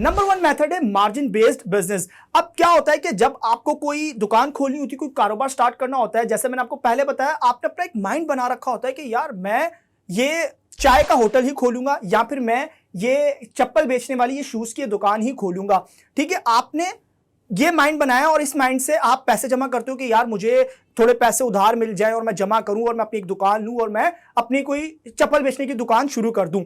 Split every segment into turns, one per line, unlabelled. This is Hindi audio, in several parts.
नंबर 1 मेथड है मार्जिन बेस्ड बिजनेस। अब क्या होता है कि जब आपको कोई दुकान खोलनी होती है, कोई कारोबार स्टार्ट करना होता है, जैसे मैंने आपको पहले बताया, आपने अपना एक माइंड बना रखा होता है कि यार मैं ये चाय का होटल ही खोलूंगा या फिर मैं ये चप्पल बेचने वाली ये शूज की दुकान ही खोलूंगा। ठीक है, आपने ये माइंड बनाया और इस माइंड से आप पैसे जमा करते हो कि यार मुझे थोड़े पैसे उधार मिल जाए और मैं जमा करूं और मैं अपनी एक दुकान लूं और मैं अपनी कोई चप्पल बेचने की दुकान शुरू कर दूं।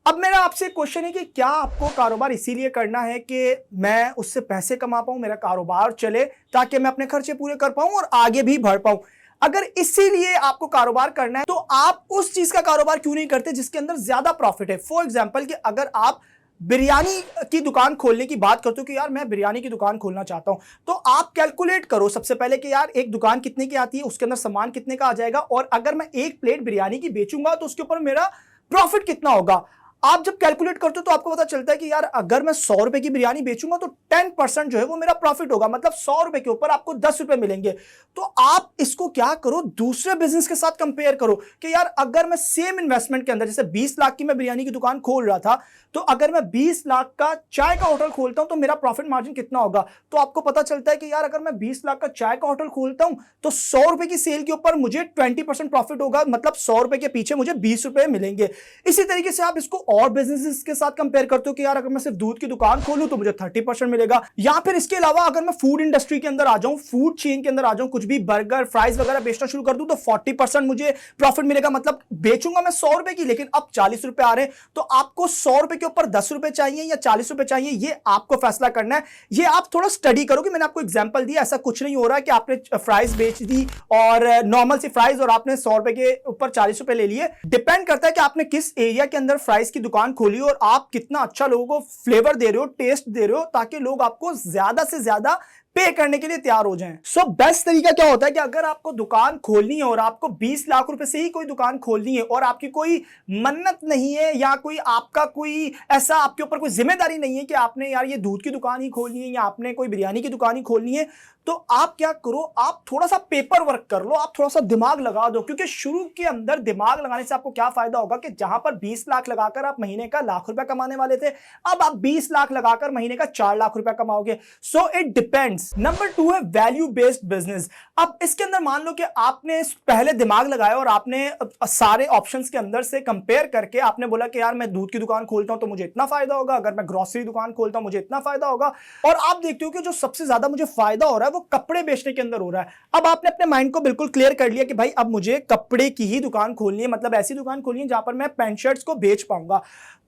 अब मेरा आपसे क्वेश्चन है कि क्या आपको कारोबार इसीलिए करना है कि मैं उससे पैसे कमा पाऊं, मेरा कारोबार चले ताकि मैं अपने खर्चे पूरे कर पाऊं और आगे भी बढ़ पाऊं? अगर इसीलिए आपको कारोबार करना है तो आप उस चीज का कारोबार क्यों नहीं करते जिसके अंदर ज्यादा प्रॉफिट है? फॉर एग्जाम्पल कि अगर आप बिरयानी की दुकान खोलने की बात करते हो कि यार मैं बिरयानी की दुकान खोलना चाहता हूं, तो आप कैलकुलेट करो सबसे पहले कि यार एक दुकान कितने की आती है, उसके अंदर सामान कितने का आ जाएगा, और अगर मैं एक प्लेट बिरयानी की बेचूंगा तो उसके ऊपर मेरा प्रॉफिट कितना होगा। आप जब कैलकुलेट करते हो तो आपको पता चलता है कि यार अगर मैं 100 रुपए की बिरयानी बेचूंगा तो 10% जो है वो मेरा प्रॉफिट होगा, मतलब 100 रुपए के ऊपर आपको 10 रुपए मिलेंगे। तो आप इसको क्या करो, दूसरे बिजनेस के साथ कंपेयर करो कि यार अगर मैं सेम इन्वेस्टमेंट के अंदर, जैसे 20 लाख की मैं बिरयानी की दुकान खोल रहा था, तो अगर मैं 20 लाख का चाय का होटल खोलता हूं तो मेरा प्रॉफिट मार्जिन कितना होगा। तो आपको पता चलता है कि यार अगर मैं 20 लाख का चाय का होटल खोलता हूं तो 100 रुपए की सेल के ऊपर मुझे 20% प्रॉफिट होगा, मतलब 100 रुपए के पीछे मुझे 20 रुपए मिलेंगे। इसी तरीके से आप इसको और बिजनेस के साथ कंपेयर करते हो कि यार अगर मैं सिर्फ दूध की दुकान खोलूं तो मुझे 30% मिलेगा, या फिर इसके अलावा अगर मैं फूड इंडस्ट्री के अंदर आ जाऊं, फूड चेन के अंदर आ जाऊं, कुछ भी बर्गर फ्राइज वगैरह बेचना शुरू कर दूं तो 40% मुझे प्रॉफिट मिलेगा, मतलब बेचूंगा मैं 100 रुपए की लेकिन अब 40 रुपए आ रहे हैं। तो आपको 100 रुपए के ऊपर 10 रुपए चाहिए या 40 रुपए चाहिए, ये आपको फैसला करना है। ये आप थोड़ा स्टडी करो कि मैंने आपको एग्जांपल दिया, ऐसा कुछ नहीं हो रहा है कि आपने फ्राइज बेच दी और नॉर्मल सी फ्राइज और आपने 100 रुपए के ऊपर 40 रुपए ले लिए। डिपेंड करता है कि आपने किस एरिया के अंदर फ्राइज की दुकान खोली और आप कितना अच्छा लोगों को फ्लेवर दे रहे हो, टेस्ट दे रहे हो, ताकि लोग आपको ज्यादा से ज्यादा पे करने के लिए तैयार हो जाएं। सो बेस्ट तरीका क्या होता है कि अगर आपको दुकान खोलनी है और आपको 20 लाख रुपए से ही कोई दुकान खोलनी है और आपकी कोई मन्नत नहीं है या कोई आपका कोई ऐसा आपके ऊपर कोई जिम्मेदारी नहीं है कि आपने यार ये दूध की दुकान ही खोलनी है या आपने कोई बिरयानी की दुकान ही खोलनी है, तो आप क्या करो, आप थोड़ा सा पेपर वर्क कर लो, आप थोड़ा सा दिमाग लगा दो। क्योंकि शुरू के अंदर दिमाग लगाने से आपको क्या फायदा होगा कि जहां पर 20 लाख लगाकर आप महीने का लाख रुपया कमाने वाले थे, अब आप 20 लाख लगाकर महीने का 4 लाख रुपया कमाओगे। So it depends. नंबर 2 है वैल्यू बेस्ड बिजनेस। अब इसके अंदर मान लो कि आपने पहले दिमाग लगाया और आपने सारे ऑप्शंस के अंदर से कंपेयर करके आपने बोला कि यार मैं दूध की दुकान खोलता हूं तो मुझे इतना फायदा होगा, अगर मैं ग्रोसरी दुकान खोलता हूं मुझे इतना फायदा होगा, और आप देखते हो कि जो सबसे ज्यादा मुझे फायदा हो रहा है वो कपड़े बेचने के अंदर हो रहा है। अब आपने अपने माइंड को बिल्कुल क्लियर कर लिया कि भाई अब मुझे कपड़े की ही दुकान खोलनी है, मतलब ऐसी दुकान खोलनी है जहां पर मैं पैंट शर्ट्स को बेच पाऊंगा।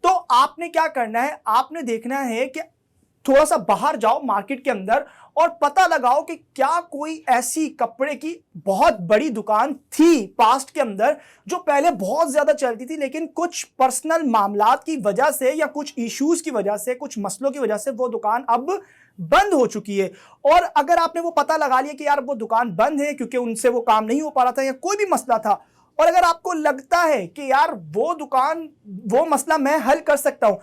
तो आपने क्या करना है, आपने देखना है कि थोड़ा सा बाहर जाओ मार्केट के अंदर और पता लगाओ कि क्या कोई ऐसी कपड़े की बहुत बड़ी दुकान थी पास्ट के अंदर जो पहले बहुत ज्यादा चलती थी, लेकिन कुछ पर्सनल मामलात की वजह से या कुछ इश्यूज की वजह से, कुछ मसलों की वजह से वो दुकान अब बंद हो चुकी है। और अगर आपने वो पता लगा लिया कि यार वो दुकान बंद है क्योंकि उनसे वो काम नहीं हो पा रहा था या कोई भी मसला था, और अगर आपको लगता है कि यार वो दुकान, वो मसला मैं हल कर सकता हूं,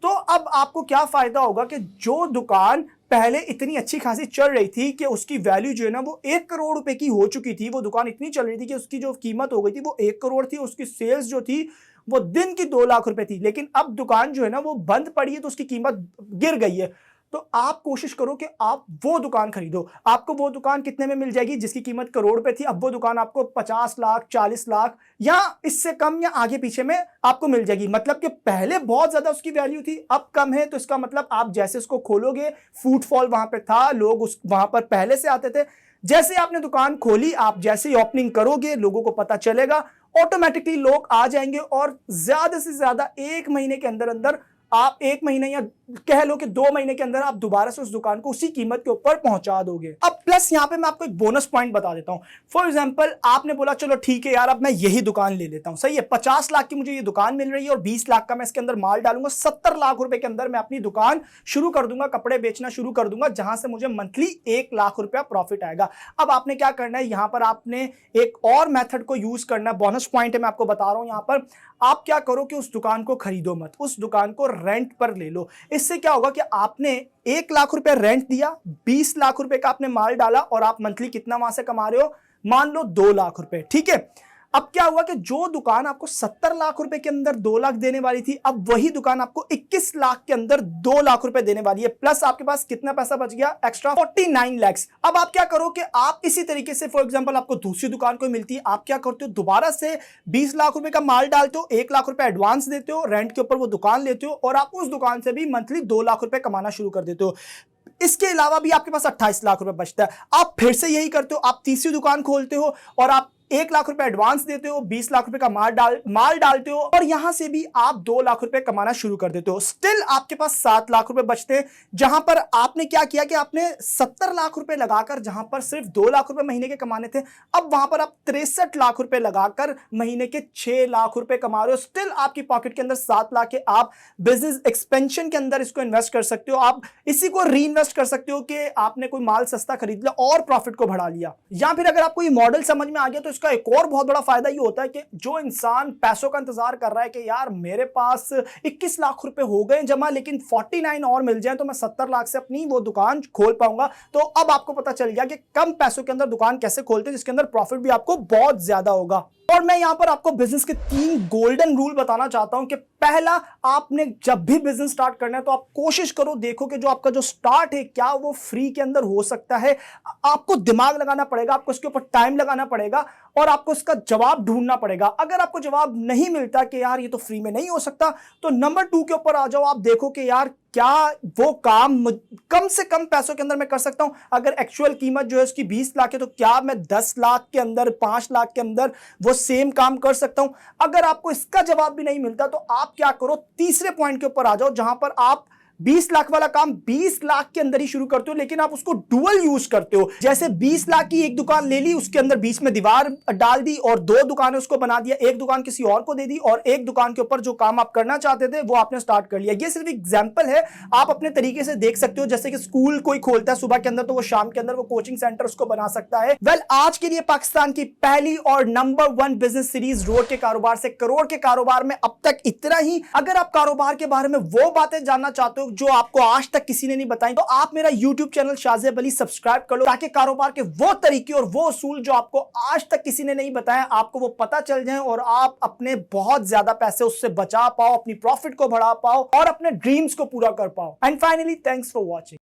तो अब आपको क्या फायदा होगा कि जो दुकान पहले इतनी अच्छी खासी चल रही थी कि उसकी वैल्यू जो है ना वो 1 करोड़ रुपए की हो चुकी थी, वो दुकान इतनी चल रही थी कि उसकी जो कीमत हो गई थी वो 1 करोड़ थी, उसकी सेल्स जो थी वो दिन की 2 लाख रुपए थी, लेकिन अब दुकान जो है ना वो बंद पड़ी है तो उसकी कीमत गिर गई है। तो आप कोशिश करो कि आप वो दुकान खरीदो। आपको वो दुकान कितने में मिल जाएगी जिसकी कीमत करोड़ पे थी, अब वो दुकान आपको 50 लाख 40 लाख या इससे कम या आगे पीछे में आपको मिल जाएगी। मतलब कि पहले बहुत ज्यादा उसकी वैल्यू थी, अब कम है, तो इसका मतलब आप जैसे उसको खोलोगे, फुटफॉल वहां पे था, लोग उस वहां पर पहले से आते थे, जैसे आपने दुकान खोली, आप जैसे ही ओपनिंग करोगे लोगों को पता चलेगा, ऑटोमेटिकली लोग आ जाएंगे और ज्यादा से ज्यादा 1 महीने के अंदर अंदर आप 1 महीने या कह लो कि 2 महीने के अंदर आप दोबारा से उस दुकान को उसी कीमत के ऊपर पहुंचा दोगे। अब प्लस यहां पे मैं आपको एक बोनस पॉइंट बता देता हूं। फॉर एग्जांपल आपने बोला चलो ठीक है यार अब मैं यही दुकान ले लेता हूं, सही है, 50 लाख की मुझे ये दुकान मिल रही है और 20 लाख का मैं इसके अंदर माल डालूंगा, 70 लाख रुपए के अंदर मैं अपनी दुकान शुरू कर दूंगा, कपड़े बेचना शुरू कर दूंगा, जहां से मुझे मंथली 1 लाख रुपया प्रॉफिट आएगा। अब आपने क्या करना है, यहां पर आपने एक और मेथड को यूज करना है, बोनस पॉइंट है मैं आपको बता रहा हूं। यहां पर आप क्या करो कि उस दुकान को खरीदो मत, उस दुकान को रेंट पर ले लो। इससे क्या होगा कि आपने 1 लाख रुपए रेंट दिया, 20 लाख रुपए का आपने माल डाला और आप मंथली कितना वहां से कमा रहे हो, मान लो 2 लाख रुपए, ठीक है। अब क्या हुआ कि जो दुकान आपको 70 लाख रुपए के अंदर 2 लाख देने वाली थी, अब वही दुकान आपको 21 लाख के अंदर 2 लाख रुपए देने वाली है। प्लस आपके पास कितना पैसा बच गया एक्स्ट्रा, 49 लाख। अब आप क्या करो कि आप इसी तरीके से फॉर एग्जांपल आपको दूसरी दुकान कोई मिलती है, आप क्या करते हो, दोबारा से 20 लाख रुपए का माल डालते हो, 1 लाख रुपए एडवांस देते हो, रेंट के ऊपर वो दुकान लेते हो और आप उस दुकान से भी मंथली 2 लाख रुपए कमाना शुरू कर देते हो। इसके अलावा भी आपके पास 28 लाख रुपए बचता है। आप फिर से यही करते हो, आप तीसरी दुकान खोलते हो और आप 1 लाख रुपए एडवांस देते हो, 20 लाख रुपए का माल डालते हो और यहां से भी आप 2 लाख रुपए कमाना शुरू कर देते हो। स्टिल आपके पास 7 लाख रुपए बचते हैं, जहां पर आपने क्या किया कि आपने 70 लाख रुपए लगाकर जहां पर सिर्फ 2 लाख रुपए महीने के कमाने थे, अब वहां पर आप 63 लाख रुपए लगाकर महीने के 6 लाख रुपए कमा रहे हो। स्टिल आपकी पॉकेट के अंदर 7 लाख है। आप बिजनेस एक्सपेंशन के अंदर इसको इन्वेस्ट कर सकते हो, आप इसी को री इन्वेस्ट कर सकते हो कि आपने कोई माल सस्ता खरीद लिया और प्रॉफिट को बढ़ा लिया। या फिर अगर आपको ये मॉडल समझ में आ गया तो इसका एक और बहुत बड़ा फायदा ये होता है कि जो इंसान पैसों का इंतजार कर रहा है कि यार मेरे पास 21 लाख रुपए हो गए जमा, लेकिन 49 और मिल जाए तो मैं 70 लाख से अपनी वो दुकान खोल पाऊंगा। तो अब आपको पता चल गया कि कम पैसों के अंदर दुकान कैसे खोलते हैं जिसके अंदर प्रॉफिट भी आपको बहुत ज्यादा होगा। और मैं यहां पर आपको बिजनेस के 3 गोल्डन रूल बताना चाहता हूं कि पहला, आपने जब भी बिजनेस स्टार्ट करना है तो आप कोशिश करो, देखो कि जो आपका जो स्टार्ट है क्या वो फ्री के अंदर हो सकता है। आपको दिमाग लगाना पड़ेगा, आपको इसके ऊपर टाइम लगाना पड़ेगा और आपको इसका जवाब ढूंढना पड़ेगा। अगर आपको जवाब नहीं मिलता कि यार ये तो फ्री में नहीं हो सकता, तो नंबर 2 के ऊपर आ जाओ। आप देखो कि यार क्या वो काम कम से कम पैसों के अंदर मैं कर सकता हूं। अगर एक्चुअल कीमत जो है उसकी 20 लाख है तो क्या मैं 10 लाख के अंदर, 5 लाख के अंदर वो सेम काम कर सकता हूं। अगर आपको इसका जवाब भी नहीं मिलता तो आप क्या करो, तीसरे पॉइंट के ऊपर आ जाओ जहां पर आप 20 लाख वाला काम 20 लाख के अंदर ही शुरू करते हो, लेकिन आप उसको डुअल यूज करते हो। जैसे 20 लाख की एक दुकान ले ली, उसके अंदर बीच में दीवार डाल दी और 2 दुकानें उसको बना दिया, एक दुकान किसी और को दे दी और एक दुकान के ऊपर जो काम आप करना चाहते थे वो आपने स्टार्ट कर लिया। ये सिर्फ एग्जांपल है, आप अपने तरीके से देख सकते हो। जैसे कि स्कूल कोई खोलता है सुबह के अंदर तो वो शाम के अंदर वो कोचिंग सेंटर उसको बना सकता है। वेल, आज के लिए पाकिस्तान की पहली और नंबर 1 बिजनेस सीरीज रोड के कारोबार से करोड़ के कारोबार में अब तक इतना ही। अगर आप कारोबार के बारे में वो बातें जानना चाहते हो जो आपको आज तक किसी ने नहीं बताई, तो आप मेरा YouTube channel Shahzeb Ali subscribe कर लो, ताकि कारोबार के वो तरीके और वो उसूल जो आपको आज तक किसी ने नहीं बताया आपको वो पता चल जाए और आप अपने बहुत ज्यादा पैसे उससे बचा पाओ, अपनी प्रॉफिट को बढ़ा पाओ और अपने ड्रीम्स को पूरा कर पाओ। And finally, thanks for watching.